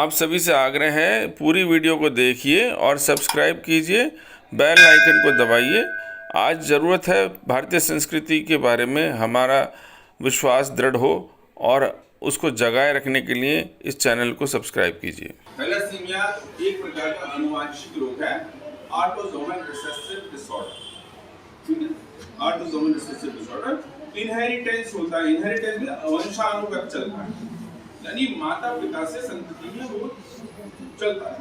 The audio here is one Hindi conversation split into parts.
आप सभी से आग्रह है, पूरी वीडियो को देखिए और सब्सक्राइब कीजिए, बेल आइकन को दबाइए। आज ज़रूरत है भारतीय संस्कृति के बारे में हमारा विश्वास दृढ़ हो और उसको जगाए रखने के लिए इस चैनल को सब्सक्राइब कीजिए। थैलेसीमिया एक प्रकार का आनुवांशिक रोग है, autosomal recessive disorder. Autosomal recessive disorder inheritance होता है। इनहेरिटेंस में वंशानुगत चलता है, यानी माता पिता से संतति में वो चलता है।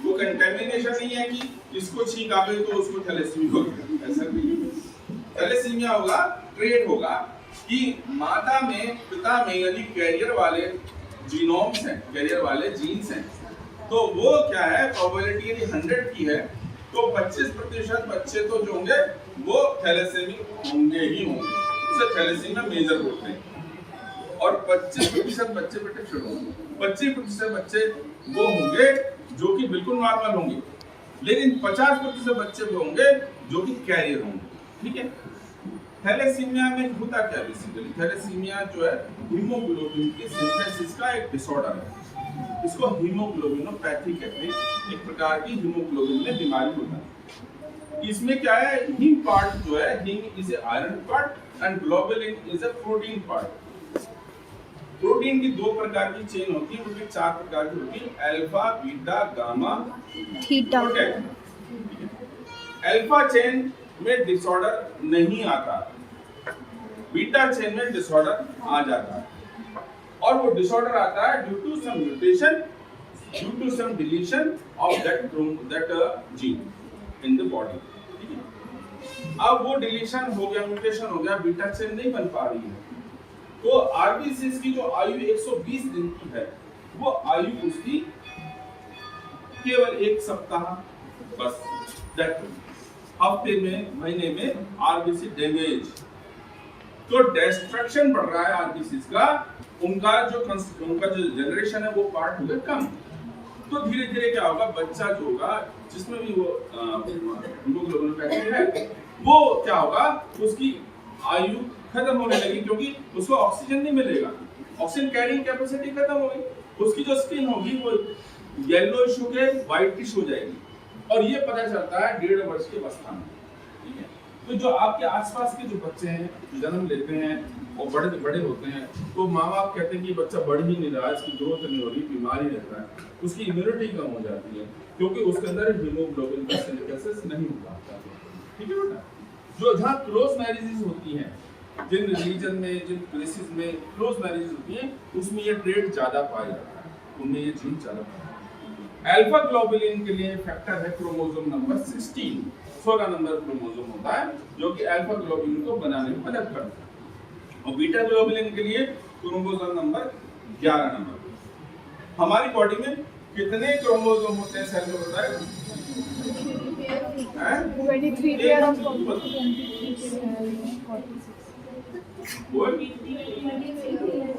वो कंटेमिनेशन नहीं है कि इसको छींक आ गई तो उसको थैलेसीमिया हो गया, ऐसा नहीं है। थैलेसीमिया होगा, ट्रेड होगा कि माता में पिता में यदि कैरियर वाले जीनोम्स हैं, कैरियर वाले जीन्स हैं, तो वो क्या है, प्रोबेबिलिटी यदि 100 की है तो 25% बच्चे तो जो होंगे वो थैलेसीमिक होंगे ही होंगे। उसे थैलेसीमिया मेजर बोलते हैं। और 25% बच्चे प्रोटेक्टेड होंगे, 25% बच्चे वो होंगे जो कि बिल्कुल नॉर्मल होंगे, लेकिन 50% बच्चे वो होंगे जो कि कैरियर होंगे। ठीक है। थैलेसीमिया में होता क्या बेसिकली, थैलेसीमिया जो है हीमोग्लोबिन की सिंथेसिस का एक डिसऑर्डर है। इसको हीमोग्लोबिनोपैथी कहते हैं। एक प्रकार की हीमोग्लोबिन में बीमारी होता है। इसमें क्या है, हीम पार्ट जो है, haem is a iron part and globulin is a protein part. Protein की 2 प्रकार की चेन होती है, उनकी 4 प्रकार की होती है, alpha, beta, gamma, theta. Alpha chain में डिसऑर्डर नहीं आता, बीटा चेन में डिसऑर्डर आ जाता है, और वो डिसऑर्डर आता है due to some mutation, due to some deletion of that gene in the body. अब वो डिलीशन हो गया, म्यूटेशन हो गया, बीटा चेन नहीं बन पा रही है, तो आरबीसीज की जो आयु 120 दिन की है, वो आयु उसकी केवल 1 सप्ताह बस। हफ्ते में, महीने में आरबीसी डैमेज, तो डिस्ट्रक्शन बढ़ रहा है आरबीसीज का, उनका जो जनरेशन है वो पार्ट हो गए कम। तो धीरे धीरे क्या होगा, बच्चा जो होगा जिसमें भी वो हीमोग्लोबिन है, वो क्या होगा, उसकी आयु खत्म होने लगी, क्योंकि उसको ऑक्सीजन नहीं मिलेगा, ऑक्सीजन कैरिंग कैपेसिटी खत्म हो गई। उसकी जो स्किन होगी वो येलोइश होकर व्हाइटिश हो जाएगी, और ये पता चलता है 1.5 वर्ष की अवस्था में। ठीक है। तो जो आपके आसपास के जो बच्चे हैं, जो जन्म लेते हैं और बड़े होते हैं, तो माँ बाप कहते हैं कि बच्चा बढ़ ही नहीं रहा, इसकी ग्रोथ नहीं हो रही, बीमारी रहता है, उसकी इम्यूनिटी कम हो जाती है, क्योंकि उसके अंदर हीमोग्लोबिन का सिंथेसिस नहीं हो पाता। ठीक है बेटा। जो जहाँ क्लोज मैरिजेस होती हैं, जिन रिलीजन में, जिन प्लेसेस में क्लोज मैरिज होती है, उसमें ये ट्रेड ज्यादा पाया जाता है, उनमें ये जीन ज्यादा पाया जाता है। अल्फा ग्लोबुलिन के लिए फैक्टर है क्रोमोसोम नंबर 16 नंबर क्रोमोसोम होता है, जो कि अल्फा ग्लोबुलिन को बनाने में मदद करता है, और बीटा ग्लोबुलिन के लिए क्रोमोसोम नंबर 11 नंबर। हमारी बॉडी में कितने क्रोमोसोम होते हैं सेल में बताएं? 23 पेयर ऑफ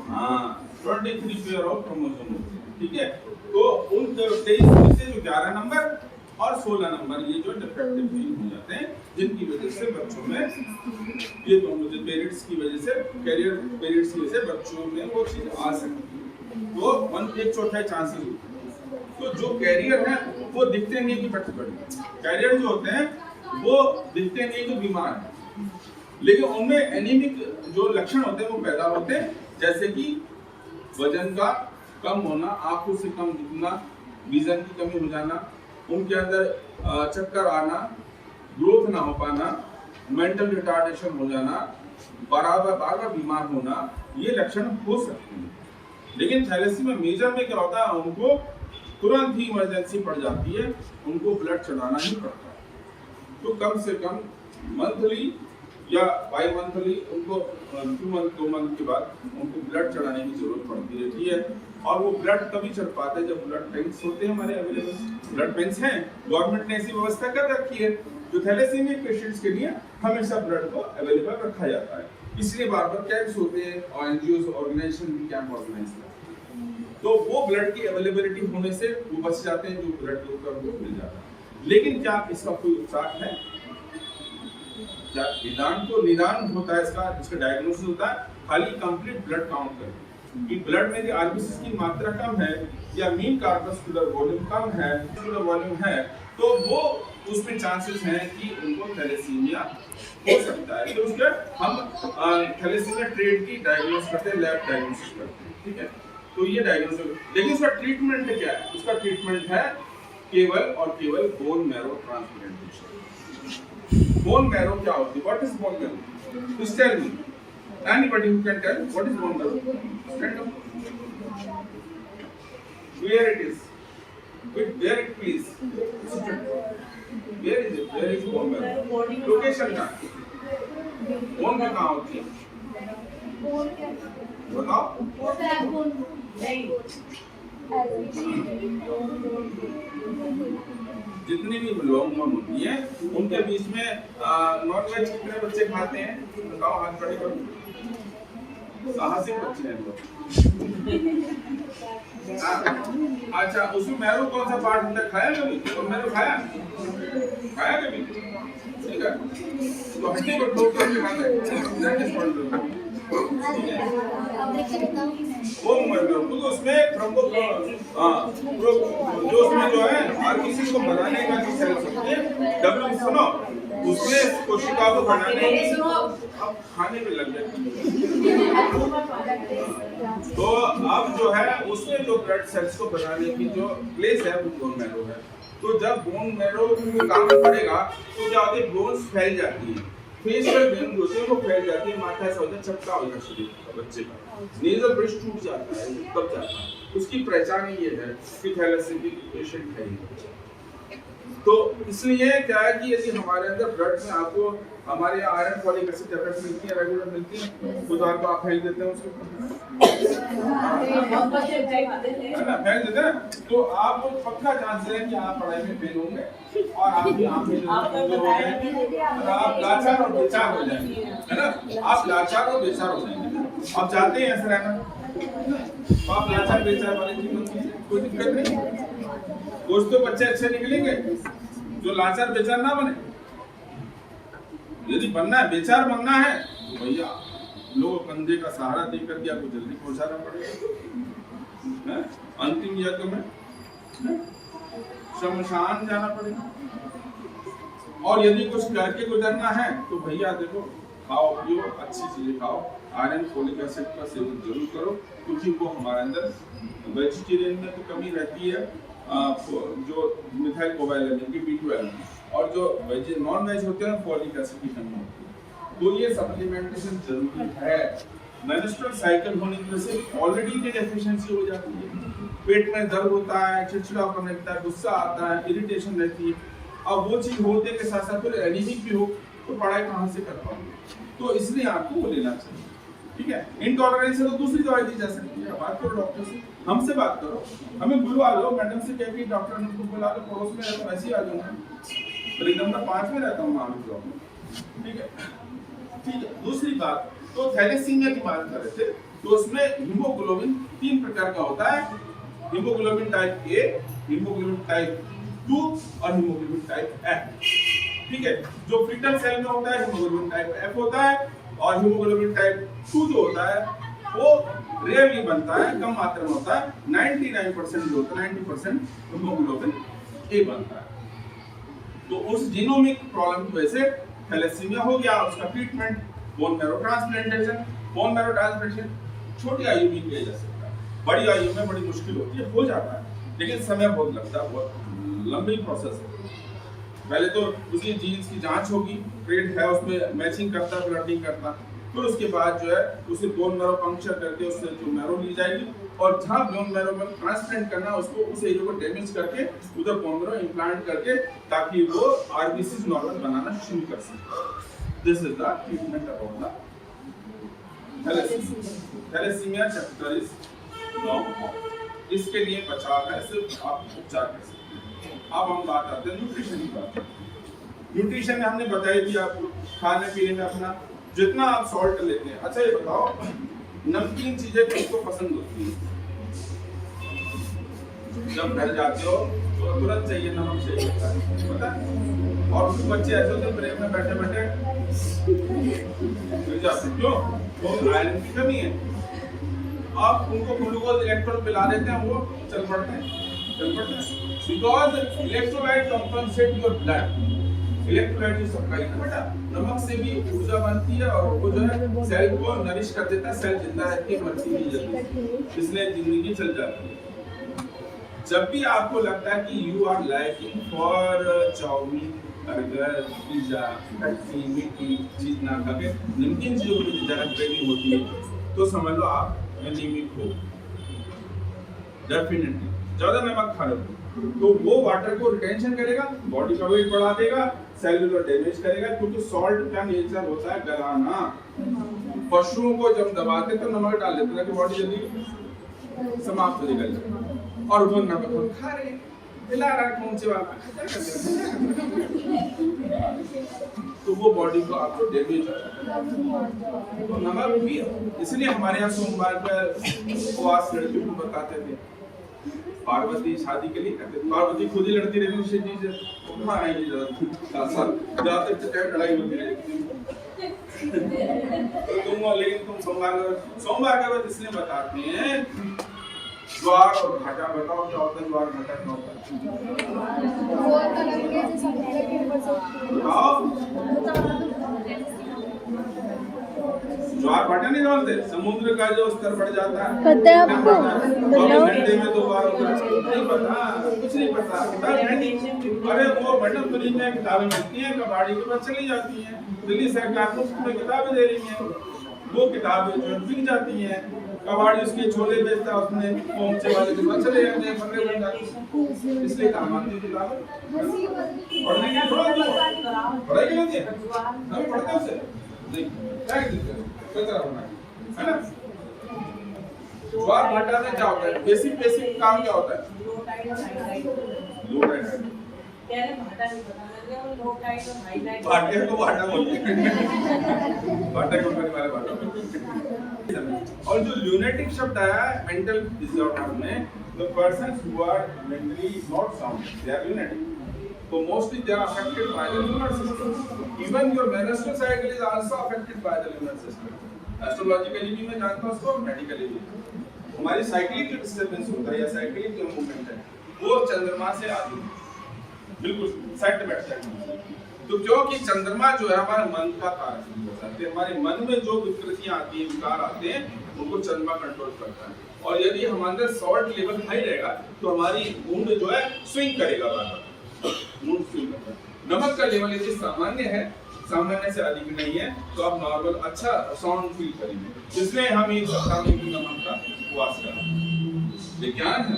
हाँ, 23 पेयर ऑफ क्रोमोसोम होते हैं। ठीक है। तो उन 23 में से जो 11 नंबर और 16 नंबर ये जो डिफेक्टिव जीन हो जाते हैं, जिनकी वजह से बच्चों में ये दोनों जो पेरेंट्स की वजह से, कैरियर पेरेंट्स की वजह से बच्चों में वो चीज आ सकती है। तो 1/4 चांसेस होते हैं। तो जो कैरियर है वो दिखते नहीं कि बड़े कैरियर जो होते हैं वो दिखते नहीं कि बीमार है, लेकिन उनमें एनीमिक जो लक्षण होते हैं वो पैदा होते हैं, जैसे कि वजन का कम होना, आंखों से कम दिखना, विजन की कमी हो जाना, उनके अंदर चक्कर आना, ग्रोथ ना हो पाना, मेंटल रिटार्डेशन हो जाना, बार-बार बीमार होना, ये लक्षण हो सकते हैं। लेकिन थैलेसीमिया मेजर में क्या होता है, उनको तुरंत ही इमरजेंसी पड़ जाती है, उनको ब्लड चढ़ाना ही पड़ता है। तो कम से कम मंथली या बाई मंथली उनको 2 मंथ के बाद उनको ब्लड चढ़ाने की जरूरत पड़ती रहती है, और वो ब्लड तभी चढ़ पाते हैं जब ब्लड बैंक्स होते हैं हमारे अवेलेबल। ब्लड बैंक्स हैं, गवर्नमेंट ने ऐसी व्यवस्था कर रखी है, जो थैलेसीमिया पेशेंट्स के लिए हमेशा ब्लड को अवेलेबल रखा जाता है। इसलिए बार-बार कैंप्स होते हैं, और एनजीओ ऑर्गेनाइजेशन भी कैंप ऑर्गेनाइज करते हैं, तो वो ब्लड की अवेलेबिलिटी होने से वो बच जाते हैं, जो ब्लड ग्रुप का उनको मिल जाता है। लेकिन क्या इसका कोई उपचार है? क्या निदान होता है इसका डायग्नोसिस होता है खाली कंप्लीट ब्लड काउंट करके। कि ब्लड में आरबीसी की मात्रा कम है या मीन कार्पस्कुलर वॉल्यूम कम है, वॉल्यूम है, तो वो उसमें चांसेस हैं कि उनको थैलेसीमिया हो सकता है। तो उसके हम थैलेसीमिया ट्रेट की डायग्नोस करते हैं, लैब डायग्नोसिस करते हैं, ठीक है। तो ये डायग्नोसिस, लेकिन उसका ट्रीटमेंट क्या है? उसका ट्रीटमेंट है केवल और केवल bone marrow transplantation. Bone marrow क्या होती है? What is bone marrow? Please tell me, anybody who can tell what is bone marrow? Stand up. Where it is? Where it please? Where is it? Where is bone marrow? Location का? bone में कहाँ होती है? बताओ। जितनी भी लॉन्ग बोन होती है उनके बीच में नॉन वेज कितने बच्चे खाते हैं? बताओ, हाथ खड़े करो। साहसिक बच्चे हैं लोग। अच्छा, उसमें मैरो कौन सा पार्ट होता है? खाया कभी? तो मैरो खाया कभी? ठीक है, तो हड्डी को ठोक के खाते हैं। वो मैरो तो उसमें जो उसमें जो है आरबीसी को बनाने का जो सेल्स होते हैं, डब्ल्यू सुनो, उसमें कोशिका को बनाने की अब खाने में लग जाती। तो अब जो है उसमें जो ब्लड सेल्स को बनाने की जो प्लेस है वो बोन मैरो है। तो जब बोन मैरो काम करेगा तो क्या होता है? बोन्स फैल जाती है, फेशियल वेन होते हैं वो फैल जाती है, माथा ऐसा होता है, चपटा हो जाता है शरीर का, बच्चे का नेजल ब्रिज टूट जाता है, दब जाता है। उसकी पहचान ये है कि थैलेसीमिक पेशेंट है। तो इसलिए क्या है कि यदि हमारे अंदर ब्लड में आपको हमारे आयरन फॉलिक एसिड टैबलेट्स मिलती है, रेगुलर मिलती है, बुधवार को आप फेंक देते हैं उसको, है ना, फेंक देते हैं, तो आप पक्का चांस है कि आप पढ़ाई में फेल होंगे और आपकी आंखें जो हो जाएंगी और आप लाचार और बेचार हो जाएंगे, है ना। आप लाचार और बेचार हो जाएंगे। आप चाहते हैं ऐसा रहना, तो आप लाचार बेचार वाले जीवन की कोई दिक्कत नहीं। दोस्तों, बच्चे अच्छे निकलेंगे जो लाचार बेचार ना बने। यदि बनना है, बेचार बनना है, तो भैया लोगों कंधे का सहारा देकर के आपको जल्दी पहुंचाना पड़ेगा, अंतिम यज्ञ में शमशान जाना पड़ेगा। और यदि कुछ करके गुजरना है तो भैया देखो, खाओ पियो, अच्छी चीजें खाओ, आयरन फोलिक एसिड का सेवन जरूर करो, क्योंकि वो हमारे अंदर वेजिटेरियन में तो कमी रहती है, जो मिथाइल कोबालेमिन की B12, और जो नॉन वेज होते हैं फॉलिक एसिड की कमी होती है। तो ये सप्लीमेंटेशन जरूरी है। मेंस्ट्रुअल साइकिल होने की वजह से ऑलरेडी की डेफिशिएंसी हो जाती है, पेट में दर्द होता है, चिड़चिड़ापन रहता है, गुस्सा आता है, इरिटेशन रहती है। अब वो चीज होने के साथ साथ फिर एनीमिक भी हो तो पढ़ाई कहाँ से कर पाओगे? तो इसलिए आपको वो लेना चाहिए, ठीक है। इनटॉलरेंस है तो दूसरी दवाई दी जा सकती है। बात करो डॉक्टर से, हमसे बात करो, हमें बुलवा लो, मैडम से कह के डॉक्टर ने उसको बुला लो, पड़ोस में रहता हूँ, ऐसे ही आ जाऊंगा, ब्रेक नंबर 5 में रहता हूँ महावीर ब्लॉक में, ठीक है, ठीक है। दूसरी बात, तो थैलेसीमिया की बात कर रहे थे, तो उसमें हीमोग्लोबिन 3 प्रकार का होता है, haemoglobin type A, haemoglobin type 2 और हीमोग्लोबिन टाइप F, ठीक है। जो फीटल सेल में होता है हीमोग्लोबिन टाइप F होता है, और हीमोग्लोबिन टाइप 2 जो होता है वो रेयरली बनता है, कम मात्रा में होता है। 99% जो होता है, 90% हीमोग्लोबिन A बनता है। तो उस जीनोमिक प्रॉब्लम की वजह से थैलेसीमिया हो गया। उसका treatment bone marrow transplantation. Bone marrow transplantation छोटी आयु में किया जा सकता है, बड़ी आयु में बड़ी मुश्किल होती है, हो जाता है, लेकिन समय बहुत लगता है, बहुत लंबी प्रोसेस है। पहले तो उसकी जीन्स की जांच होगी, ट्रेड है उसमें मैचिंग करता है, ब्लडिंग करता, फिर उसके बाद जो है उसे बोन मैरो पंक्चर करके उससे जो मैरो ली जाएगी, और जहाँ बोन मैरो में ट्रांसप्लांट करना उसको उस एरिया को डैमेज करके उधर बोन मैरो इम्प्लांट करके, ताकि वो आरबीसी नॉर्मल बनाना शुरू कर सके। This is the treatment about the thalassaemia chapter is now. इसके लिए बचाव है, सिर्फ आप उपचार कर सकते हैं। अब हम बात आते हैं न्यूट्रिशन की बात। न्यूट्रिशन में हमने बताया कि आप खाने पीने में अपना जितना आप सॉल्ट लेते हैं। अच्छा ये बताओ, नमकीन चीजें किसको पसंद होती है? जब घर जाते हो तो तुरंत चाहिए, नमक चाहिए, पता है? और कुछ बच्चे ऐसे होते हैं ब्रेक में बैठे बैठे गिर जाते, क्यों? तो आयरन की कमी है, आप उनको ग्लूकोज इलेक्ट्रॉन पिला देते हैं, वो चल पड़ते हैं। Because electrolyte compensate your blood, electrolyte की सप्लाई है बेटा। नमक से भी ऊर्जा बनती है और वो जो है सेल को नरिश कर देता है, सेल जिंदा रहती है, मरती नहीं जल्दी, इसलिए जिंदगी चल जाती है। जब भी आपको लगता है कि you are lacking for chowmein, burger, pizza, मीठी चीज ना खा के नमकीन चीजों की ज्यादा क्रेविंग होती है, तो समझ लो आप एनीमिक हो। डेफिनेटली ज्यादा नमक खा लो तो वो वाटर को रिटेंशन करेगा, बॉडी का वेट बढ़ा देगा, सेलुलर डैमेज करेगा, क्योंकि सॉल्ट का नेचर होता है गलाना। पशुओं को जब दबाते तो नमक डाल देते ताकि बॉडी जल्दी समाप्त हो जाए, और वो नमक खा रहे हिला रहा है कौन से वाला, तो वो बॉडी को आपको डैमेज हो। तो नमक भी, इसलिए हमारे यहाँ सोमवार पर उपवास लड़कियों को बताते थे। पार्वती शादी के लिए करते, पार्वती खुद ही लड़ती रहती शिव जी से, कहाँ आएगी जाते टाइम लड़ाई होती रहती। तो लेकिन तुम सोमवार का व्रत इसलिए बताते हैं। ज्वार और घाटा बताओ क्या होता है, ज्वार घाटा क्या होता है? ज्वार भाटा नहीं जानते, समुद्र का जो स्तर बढ़ जाता है, पता है आपको? 24 घंटे में 2 बार होता है। नहीं पता, कुछ नहीं पता। अरे वो मैडम फ्री में किताबें मिलती हैं, कबाड़ी के पास चली जाती हैं, दिल्ली सरकार मुफ्त में किताबें दे रही है, वो किताबें जो बिक जाती हैं, कबाड़ी उसके छोले बेचता है, उसमें पहुंचे वाले के पास चले जाते हैं, पकड़े बन जाते हैं। इसलिए काम आती है किताबें, पढ़ने की थोड़ा पढ़ाई के लिए हम पढ़ते उसे नहीं क्या है ना। ज्वार भाटा से क्या होता है, बेसिक काम क्या होता है? लो टाइट भाटे को भाटा बोलते हैं, भाटे को वाले भाटा। और जो ल्यूनेटिक शब्द आया है मेंटल डिसऑर्डर में, the persons who are mentally not sound, they are lunatic. So mostly they are affected by the lunar system. Even your menstrual cycle is also affected by the lunar system. Astrologically भी मैं जानता हूँ उसको, medically भी। हमारी साइक्लिक जो डिस्टर्बेंस होता है या साइक्लिक जो मूवमेंट है, वो चंद्रमा से आती है, बिल्कुल सेट बैठता है। तो क्योंकि चंद्रमा जो है हमारे मन का कारक है, हमारे मन में जो विकृतियां आती हैं, विकार आते हैं, उनको चंद्रमा कंट्रोल करता है। और यदि हमारे अंदर सॉल्ट लेवल हाई रहेगा तो हमारी मूड जो है स्विंग करेगा, मूड स्विंग करेगा। नमक का लेवल यदि सामान्य है, सामान्य से अधिक नहीं है, तो आप नॉर्मल अच्छा साउंड फील करेंगे। इसलिए हम एक सप्ताह में नमक का उपवास करें। विज्ञान है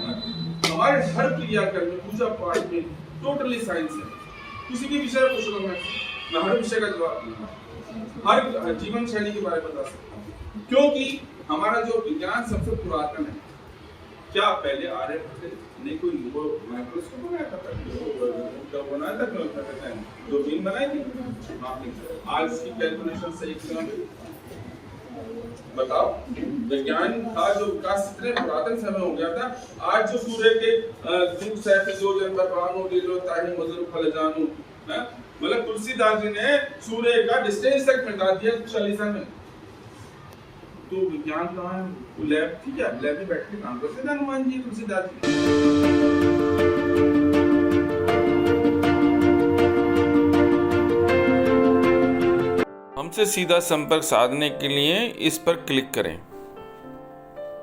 हमारे हर क्रियाकर्म में, पूजा पाठ में टोटली साइंस है। किसी भी विषय पूछ लो, मैं हर विषय का जवाब दूंगा, हर जीवन शैली के बारे में बता सकता हूँ, क्योंकि हमारा जो विज्ञान सबसे पुरातन है। क्या पहले आर्यभट्ट ने कोई वो माइक्रोस्कोप बनाया था, तो बनाया था, क्यों कहते हैं दूरबीन बनाई थी? आज की कैलकुलेशन से बताओ, विज्ञान का जो विकास इतने पुरातन समय हो गया था। आज जो सूर्य के दूर से जो जन बरबानो ले लो ताही मधुर फल जानू, मतलब तुलसीदास जी ने सूर्य का डिस्टेंस तक मिटा दिया चालीसा में। तो विज्ञान कहाँ है? वो लैब थी क्या? लैब में बैठ के काम करते थे हनुमान जी, तुलसीदास जी। हमसे सीधा संपर्क साधने के लिए इस पर क्लिक करें।